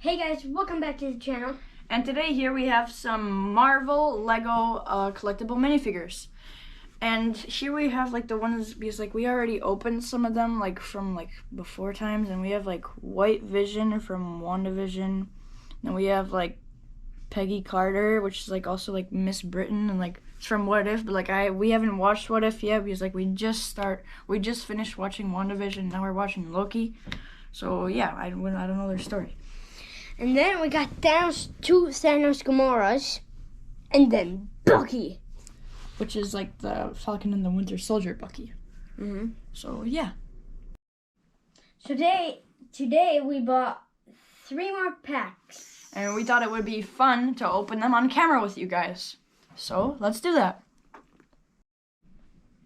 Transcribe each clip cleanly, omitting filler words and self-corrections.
Hey guys, welcome back to the channel. And today here we have some Marvel Lego collectible minifigures. And here we have like the ones, because like we already opened some of them like from like before times, and we have like White Vision from WandaVision. And we have like Peggy Carter, which is like also like Miss Britain, and like it's from What If, but like we haven't watched What If yet because like we just finished watching WandaVision, now we're watching Loki. So yeah, I don't know their story. And then we got two Thanos Gamoras, and then Bucky, which is like the Falcon and the Winter Soldier Bucky. So yeah. Today we bought 3 more packs. And we thought it would be fun to open them on camera with you guys. So let's do that.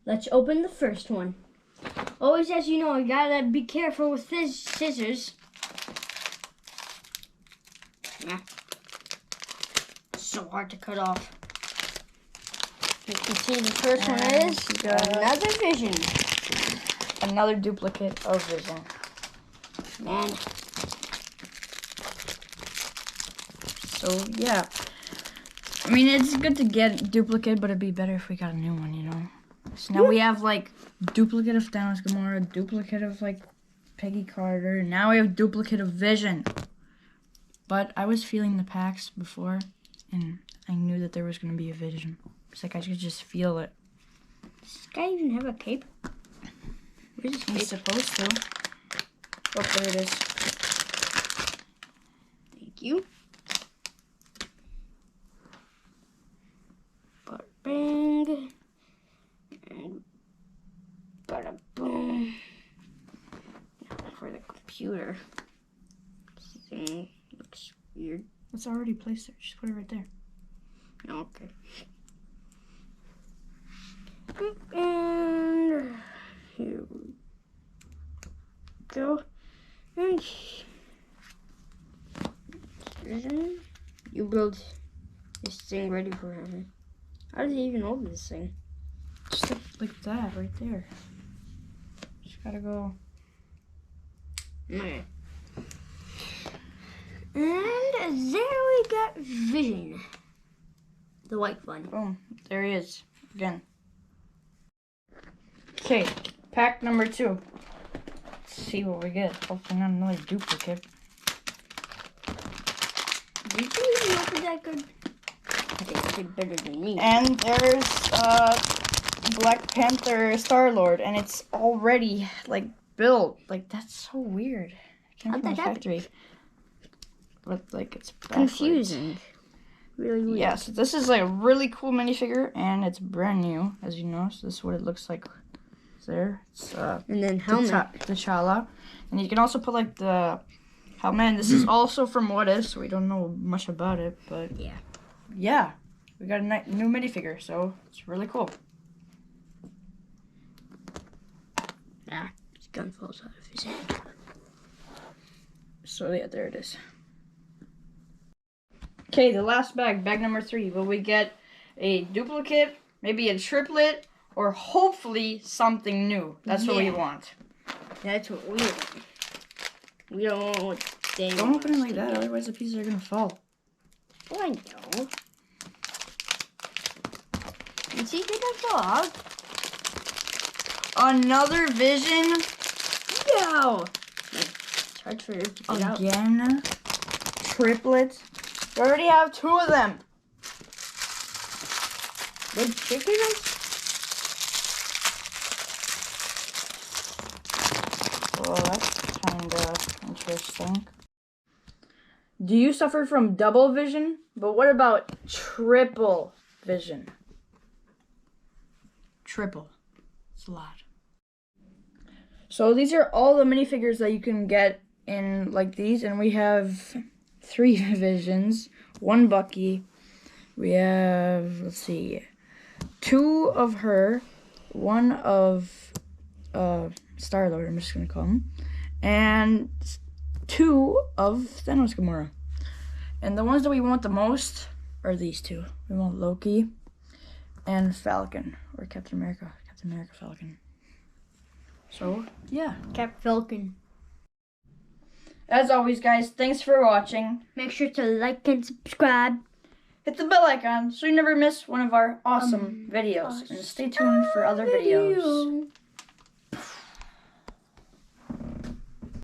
Let's open the first one. Always, as you know, you gotta be careful with this scissors. Yeah. So hard to cut off. You can see the first one is another Vision. Another duplicate of Vision. Man. So yeah. I mean, it's good to get a duplicate, but it'd be better if we got a new one, you know? So now we have like duplicate of Thanos Gamora, duplicate of like Peggy Carter, and now we have duplicate of Vision. But I was feeling the packs before, and I knew that there was going to be a Vision. It's like I could just feel it. Does this guy even have a cape? Where's his cape? He's supposed to. Oh, there it is. Thank you. Bada bang. And bada boom. Now for the computer. This thing looks weird. It's already placed there. Just put it right there. Okay. And here we go. And you build this thing ready for him. How does he even open this thing? Just like that, right there. Just gotta go. Okay. And there we got Vision. The white one. Boom. There he is. Again. Okay. Pack number 2. Let's see what we get. Hopefully not another duplicate. Did you even open that good? I think you did better than me. And there's Black Panther Star-Lord, and it's already like built. Like, that's so weird. It came How'd from the that happen? factory. But like it's backwards. Confusing. Really weird. Yeah, so this is like a really cool minifigure, and it's brand new, as you know. So this is what it looks like there. It's and then helmet. T'Challa. And you can also put like the helmet. And this is also from What If, so we don't know much about it, but yeah, we got a new minifigure, so it's really cool. Ah, his gun falls out of his hand. So yeah, there it is. Okay, the last bag number 3. Will we get a duplicate, maybe a triplet, or hopefully something new? That's what we want. That's what we want. We don't want what they want. Don't open it like that, otherwise the pieces are gonna fall. Oh, I know. You see, they don't fall out. Another Vision? No! It's hard for you to get out. Again? Triplets? We already have 2 of them. With chickens? Well, that's kinda interesting. Do you suffer from double vision? But what about triple vision? Triple. It's a lot. So these are all the minifigures that you can get in like these, and we have 3 Visions, 1 Bucky. We have, let's see, 2 of her, 1 of Star-Lord, I'm just gonna call him, and 2 of Thanos Gamora. And the ones that we want the most are these 2. We want Loki and Falcon, or Captain America Falcon. So, yeah. Cap Falcon. As always, guys, thanks for watching. Make sure to like and subscribe. Hit the bell icon so you never miss one of our awesome videos. And stay tuned for other videos.